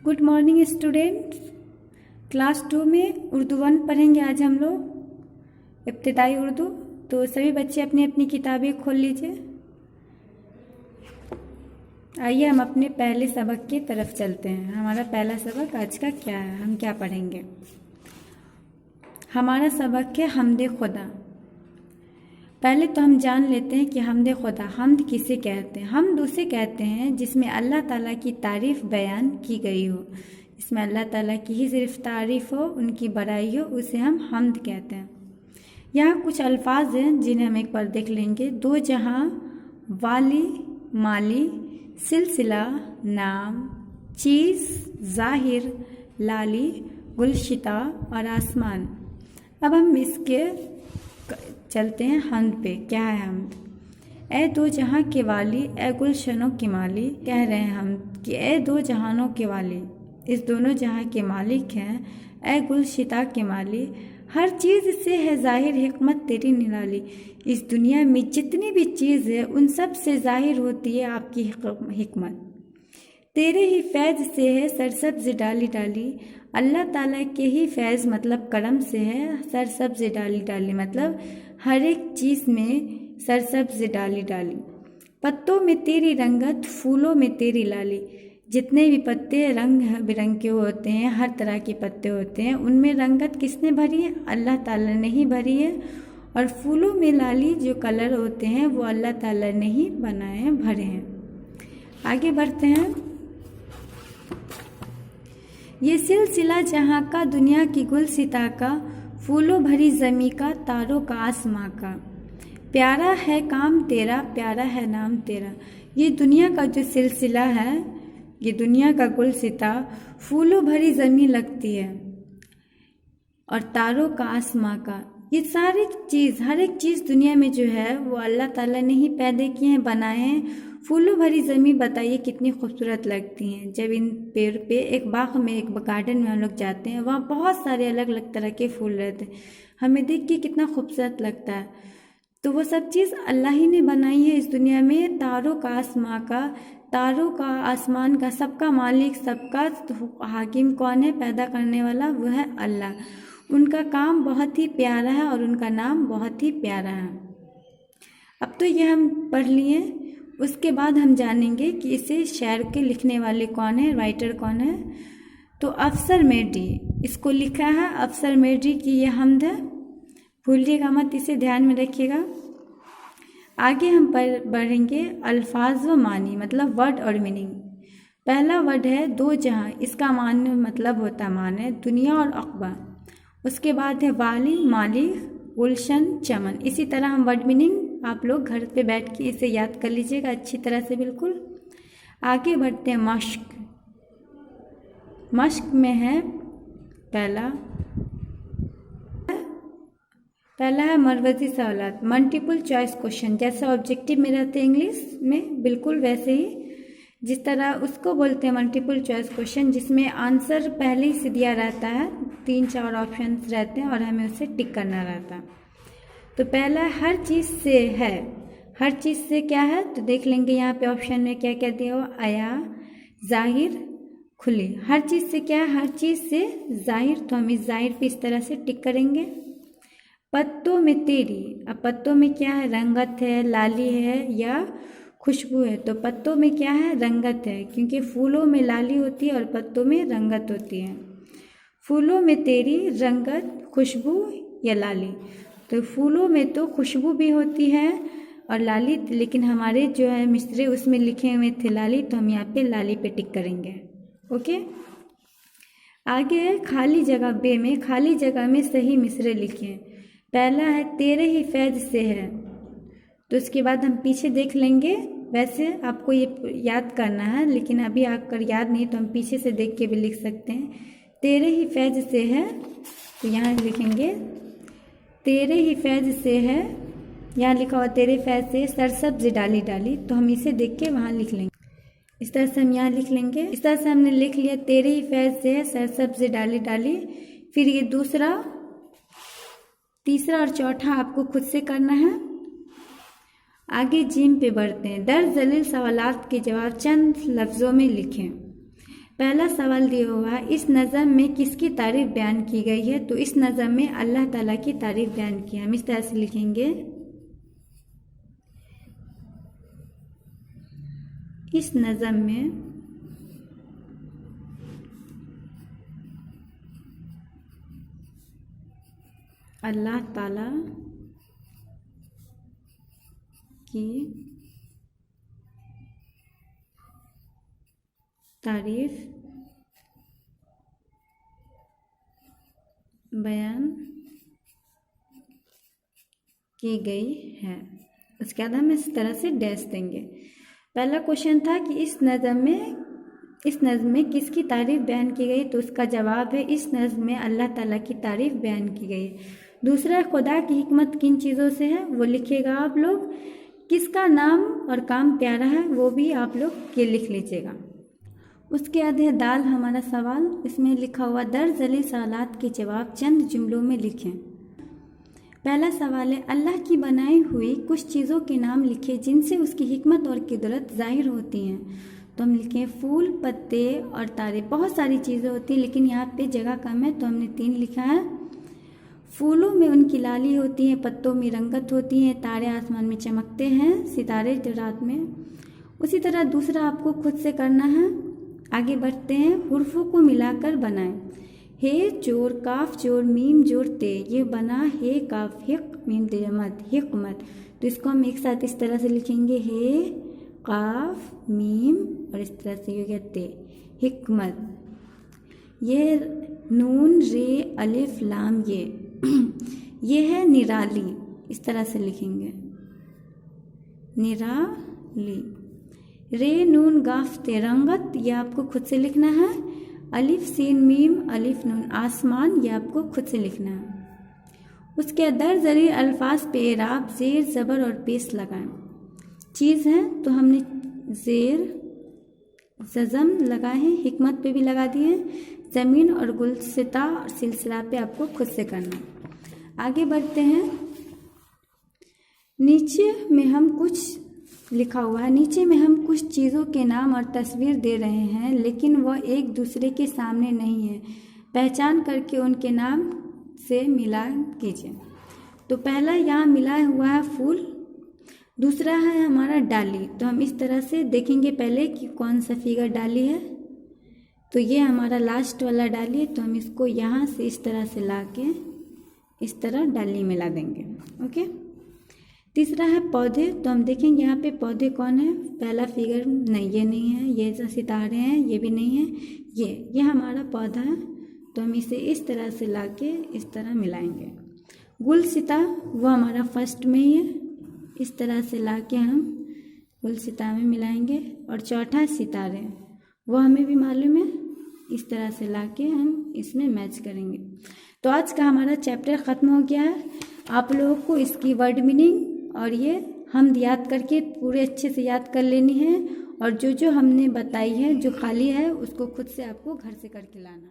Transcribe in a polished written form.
Good morning students. Class 2 में उर्दू 1 पढ़ेंगे आज हम लोग, इब्तिदाई उर्दू। तो सभी बच्चे अपनी अपनी किताबें खोल लीजिए। आइए हम अपने पहले सबक की तरफ चलते हैं। हमारा पहला सबक आज का क्या है, हम क्या पढ़ेंगे। हमारा सबक है हमदे खुदा। पहले तो हम जान लेते हैं कि हमदे खुदा, हमद किसे कहते हैं। हमद उसे कहते हैं जिसमें अल्लाह ताला की तारीफ़ बयान की गई हो, इसमें अल्लाह ताला की ही सिर्फ तारीफ़ हो, उनकी बड़ाई हो, उसे हम हमद कहते हैं। यहाँ कुछ अल्फाज हैं जिन्हें हम एक बार देख लेंगे। दो जहाँ, वाली, माली, सिलसिला, नाम, चीज़, ज़ाहिर, लाली, गुलशिता और आसमान। अब हम इसके चलते हैं हमद पे। क्या है हमद? ए दो जहाँ के वाली, ए गुलशनों के माली। कह रहे हैं हम कि ए दो जहानों के वाली, इस दोनों जहाँ के मालिक हैं। ए गुलशिता के माली, हर चीज़ से है ज़ाहिर हिकमत तेरी निराली। इस दुनिया में जितनी भी चीज़ है उन सब से ज़ाहिर होती है आपकी हिकमत। तेरे ही फैज़ से है सरसब्ज़ डाली डाली, अल्लाह ताला के ही फैज़ मतलब करम से है सरसब्ज़ डाली डाली, मतलब हर एक चीज़ में सरसब्ज़ डाली डाली। पत्तों में तेरी रंगत, फूलों में तेरी लाली। जितने भी पत्ते रंग बिरंगे होते हैं, हर तरह के पत्ते होते हैं, उनमें रंगत किसने भरी है? अल्लाह ताला ने ही भरी है। और फूलों में लाली जो कलर होते हैं वो अल्लाह ताला ने ही बनाए हैं, भरे हैं। आगे बढ़ते हैं। ये सिलसिला जहाँ का, दुनिया की गुलसिता का, फूलों भरी ज़मी का, तारों का आसमां का। प्यारा है काम तेरा, प्यारा है नाम तेरा। ये दुनिया का जो सिलसिला है, ये दुनिया का गुलसिता, फूलों भरी ज़मी लगती है और तारों का आसमां का। ये सारी चीज़, हर एक चीज़ दुनिया में जो है वो अल्लाह ताला ने ही पैदा किए हैं, बनाए हैं। फूलों भरी ज़मीन बताइए कितनी खूबसूरत लगती हैं। जब इन पेड़ पे, एक बाग में, एक गार्डन में हम लोग जाते हैं, वहाँ बहुत सारे अलग अलग तरह के फूल रहते हैं, हमें देख के कितना खूबसूरत लगता है। तो वो सब चीज़ अल्लाह ही ने बनाई है इस दुनिया में। तारों का आसमां का, तारों का आसमान का, सबका मालिक, सबका हाकिम कौन है? पैदा करने वाला, वो है अल्लाह। उनका काम बहुत ही प्यारा है और उनका नाम बहुत ही प्यारा है। अब तो ये हम पढ़ लिए, उसके बाद हम जानेंगे कि इसे शेर के लिखने वाले कौन है, राइटर कौन है। तो अफसर मेडी, इसको लिखा है अफसर मेडी की ये हमद है, भूलिएगा मत, इसे ध्यान में रखिएगा। आगे हम बढ़ेंगे अल्फाज व मानी, मतलब वर्ड और मीनिंग। पहला वर्ड है दो जहाँ, इसका मान मतलब होता है माने दुनिया और अक़बा। उसके बाद है वाली, माली, गुलशन, चमन। इसी तरह हम वर्ड मीनिंग आप लोग घर पे बैठ के इसे याद कर लीजिएगा अच्छी तरह से, बिल्कुल। आगे बढ़ते हैं मश्क। मश्क में है पहला है मरवजी सवालात, मल्टीपल चॉइस क्वेश्चन। जैसा ऑब्जेक्टिव में रहते हैं इंग्लिश में, बिल्कुल वैसे ही, जिस तरह उसको बोलते हैं मल्टीपल चॉइस क्वेश्चन, जिसमें आंसर पहले ही से दिया रहता है, 3-4 ऑप्शंस रहते हैं और हमें उसे टिक करना रहता है। तो पहला हर चीज़ से है। हर चीज़ से क्या है तो देख लेंगे यहाँ पे ऑप्शन में क्या क्या दिया हो। आया, जाहिर, खुली। हर चीज़ से क्या है? हर चीज़ से जाहिर, तो हम इस जाहिर पे इस तरह से टिक करेंगे। पत्तों में तेरी, अब पत्तों में क्या है? रंगत है, लाली है या खुशबू है। तो पत्तों में क्या है? रंगत है, क्योंकि फूलों में लाली होती है और पत्तों में रंगत होती है। फूलों में तेरी, रंगत, खुशबू या लाली। तो फूलों में तो खुशबू भी होती है और लाली, लेकिन हमारे जो है मिसरे उसमें लिखे हुए थे लाली, तो हम यहाँ पे लाली पे टिक करेंगे। ओके। आगे है खाली जगह बे में, खाली जगह में सही मिसरे लिखें। पहला है तेरे ही फैज़ से है, तो उसके बाद हम पीछे देख लेंगे। वैसे आपको ये याद करना है, लेकिन अभी अगर याद नहीं तो हम पीछे से देख के भी लिख सकते हैं। तेरे ही फैज़ से है, तो यहाँ लिखेंगे तेरे ही फैज़ से है। यहाँ लिखा हुआ तेरे फैज़ से सरसब्ज़ डाली डाली, तो हम इसे देख के वहाँ लिख लेंगे। इस तरह से हम यहाँ लिख लेंगे। इस तरह से हमने लिख लिया तेरे ही फैज़ से है, सरसब्ज़ डाली डाली। फिर ये दूसरा, तीसरा और चौथा आपको खुद से करना है। आगे जीम पे बढ़ते हैं। दर्ज जलील सवालात के जवाब चंद लफ्ज़ों में लिखें। पहला सवाल दिया हुआ है, इस नज़म में किसकी तारीफ बयान की गई है? तो इस नज़म में अल्लाह ताला की तारीफ बयान की है। हम इस तरह से लिखेंगे, इस नज़म में अल्लाह ताला की तारीफ बयान की गई है। उसके बाद हम इस तरह से डैश देंगे। पहला क्वेश्चन था कि इस नज़्म में किसकी तारीफ बयान की गई? तो उसका जवाब है, इस नज़्म में अल्लाह ताला की तारीफ बयान की गई है। दूसरा, खुदा की हिकमत किन चीज़ों से है? वो लिखिएगा आप लोग। किसका नाम और काम प्यारा है? वो भी आप लोग ये लिख लीजिएगा। उसके बाद है दाल हमारा सवाल। इसमें लिखा हुआ, दर्ज अली सवालात के जवाब चंद जुमलों में लिखें। पहला सवाल है, अल्लाह की बनाई हुई कुछ चीज़ों के नाम लिखे जिनसे उसकी हिकमत और कुदरत जाहिर होती हैं। तो हम लिखें फूल, पत्ते और तारे। बहुत सारी चीज़ें होती हैं लेकिन यहाँ पे जगह कम है तो हमने 3 लिखा है। फूलों में उनकी लाली होती है, पत्तों में रंगत होती है, तारे आसमान में चमकते हैं, सितारे रात में। उसी तरह दूसरा आपको खुद से करना है। आगे बढ़ते हैं, हुर्फों को मिलाकर बनाएं। हे जोर काफ जोर मीम जोर ते, ये बना हे काफ हिक मीम देमत हिकमत। तो इसको हम एक साथ इस तरह से लिखेंगे, हे काफ मीम और इस तरह से ये ते हिकमत। ये नून रे अलिफ लाम ये है निराली, इस तरह से लिखेंगे निराली। रे नून गाफ ते रंगत, ये आपको खुद से लिखना है। अलिफ सीन मीम अलिफ नून आसमान, ये आपको खुद से लिखना है। उसके दर्ज अली अल्फाज पे एराब जेर ज़बर और पेश लगाएं। चीज़ है तो हमने जेर जज़म लगाए हैं, हिकमत पे भी लगा दिए। ज़मीन और गुलसिता और सिलसिला पे आपको खुद से करना है। आगे बढ़ते हैं, नीचे में हम कुछ लिखा हुआ है, नीचे में हम कुछ चीज़ों के नाम और तस्वीर दे रहे हैं लेकिन वह एक दूसरे के सामने नहीं है। पहचान करके उनके नाम से मिलान कीजिए। तो पहला यहाँ मिला हुआ है फूल, दूसरा है हमारा डाली। तो हम इस तरह से देखेंगे पहले कि कौन सा फिगर डाली है। तो ये हमारा लास्ट वाला डाली है, तो हम इसको यहाँ से इस तरह से ला के इस तरह डाली मिला देंगे। ओके। तीसरा है पौधे। तो हम देखेंगे यहाँ पे पौधे कौन है। पहला फिगर नहीं, ये नहीं है। ये जो सितारे हैं ये भी नहीं है। ये हमारा पौधा है, तो हम इसे इस तरह से ला के इस तरह मिलाएंगे। गुलसिता वो हमारा फर्स्ट में ही है, इस तरह से ला के हम गुलसिता में मिलाएंगे। और चौथा सितारे, वो हमें भी मालूम है, इस तरह से ला के हम इसमें मैच करेंगे। तो आज का हमारा चैप्टर ख़त्म हो गया है। आप लोगों को इसकी वर्ड मीनिंग और ये हम याद करके पूरे अच्छे से याद कर लेनी है, और जो जो हमने बताई है जो खाली है उसको खुद से आपको घर से करके लाना।